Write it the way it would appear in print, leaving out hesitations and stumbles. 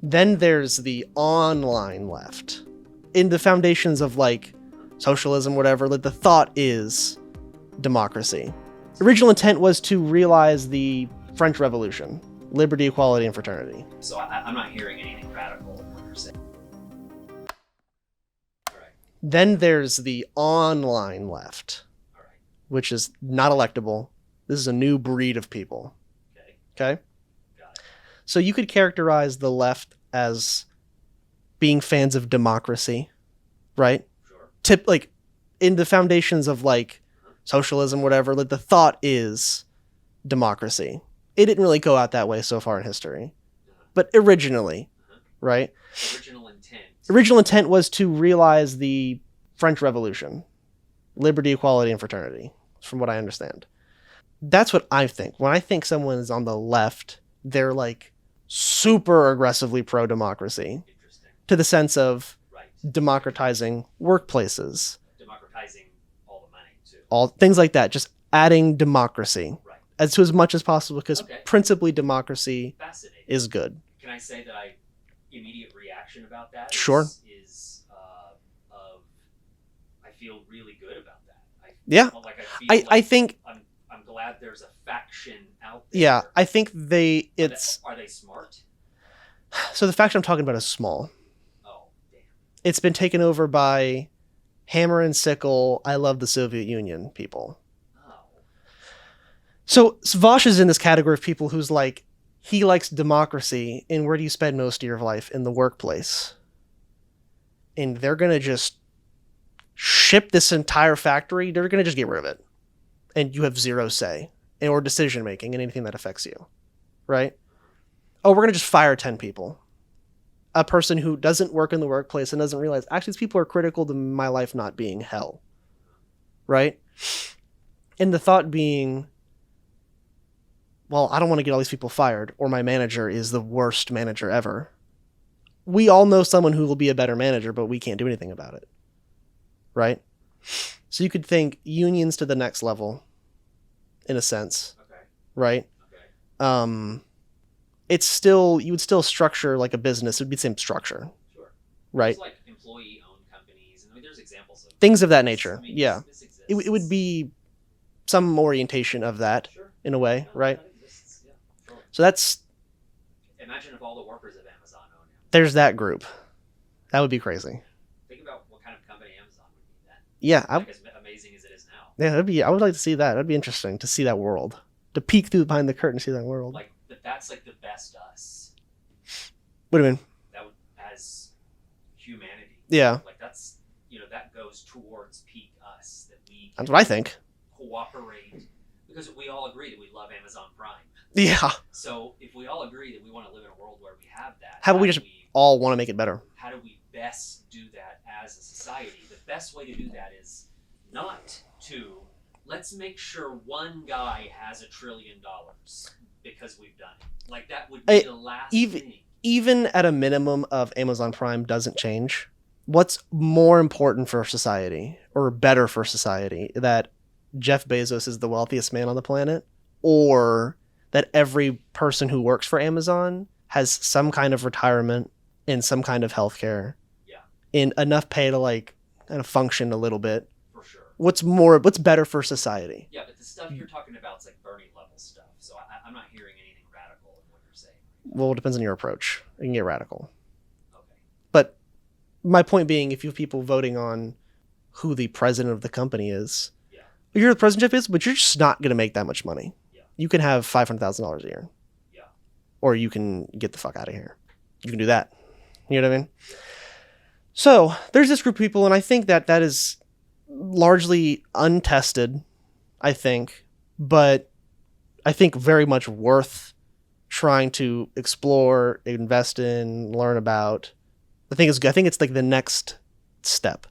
Then there's the online left. In the foundations of like socialism, whatever, like the thought is democracy. Original intent was to realize the French Revolution, liberty, equality, and fraternity. So I'm not hearing anything radical in what you're saying. All right. Then there's the online left, All right. which is not electable. This is a new breed of people. Okay? Got it. So you could characterize the left as being fans of democracy, right? Sure. Like in the foundations of like socialism, whatever, like the thought is democracy. It didn't really go out that way so far in history, but originally, right? Original intent was to realize the French Revolution, liberty, equality, and fraternity, from what I understand. That's what I think. When I think someone is on the left, they're like super aggressively pro-democracy, to the sense of democratizing workplaces, democratizing all the money too, all things like that, just adding democracy as to as much as possible, because principally democracy is good. Can I say that immediate reaction about that Sure. is I feel really good about that. Yeah. I think I'm glad there's a faction out there. Yeah, I think Are they smart? So the faction I'm talking about is small. Oh, damn. It's been taken over by hammer and sickle, I love the Soviet Union people. Oh. So Vaush is in this category of people who's like, he likes democracy, and where do you spend most of your life? In the workplace. And they're going to just ship this entire factory, they're going to just get rid of it. And you have zero say or decision making in anything that affects you. Right? Oh, we're going to just fire 10 people. A person who doesn't work in the workplace and doesn't realize, actually, these people are critical to my life not being hell. Right? And the thought being, well, I don't want to get all these people fired, or my manager is the worst manager ever. We all know someone who will be a better manager, but we can't do anything about it. Right? So you could think unions to the next level, in a sense. Okay. Right? Okay. It's still, you would still structure like a business. It would be the same structure. Sure. Right? There's like employee-owned companies. I mean, there's examples of things of that nature. I mean, yeah. This exists. It would be some orientation of that, sure. In a way, right? That exists. Yeah, sure. So that's... Imagine if all the workers of Amazon own Amazon. There's that group. That would be crazy. Think about what kind of company Amazon would be then. Yeah. As amazing as it is now. Yeah, I would like to see that. That'd be interesting to see that world. To peek through behind the curtain and see that world. Like, that's like the best us. What do you mean? That would, as humanity. Yeah. Like, that's, that goes towards peak us. That we That's what I think. Cooperate. Because we all agree that we love Amazon Prime. Yeah. So if we all agree that we want to live in a world where we have that, how do we just all want to make it better? How do we best do that as a society? The best way to do that is not to, let's make sure one guy has $1 trillion because we've done it. Like, that would be the last thing. Even at a minimum of Amazon Prime doesn't change. What's more important for society, or better for society, that Jeff Bezos is the wealthiest man on the planet, or that every person who works for Amazon has some kind of retirement and some kind of healthcare, and enough pay to like kind of function a little bit? For sure. What's better for society? Yeah, but the stuff you're talking about is like Bernie level stuff. So I'm not hearing anything radical in what you're saying. Well, it depends on your approach. You can get radical. Okay. But my point being, if you have people voting on who the president of the company is, you're the president, Jeff is, but you're just not going to make that much money. Yeah. You can have $500,000 a year. Yeah. Or you can get the fuck out of here. You can do that. You know what I mean? Yeah. So there's this group of people, and I think that is largely untested, I think, but I think very much worth trying to explore, invest in, learn about. I think it's like the next step.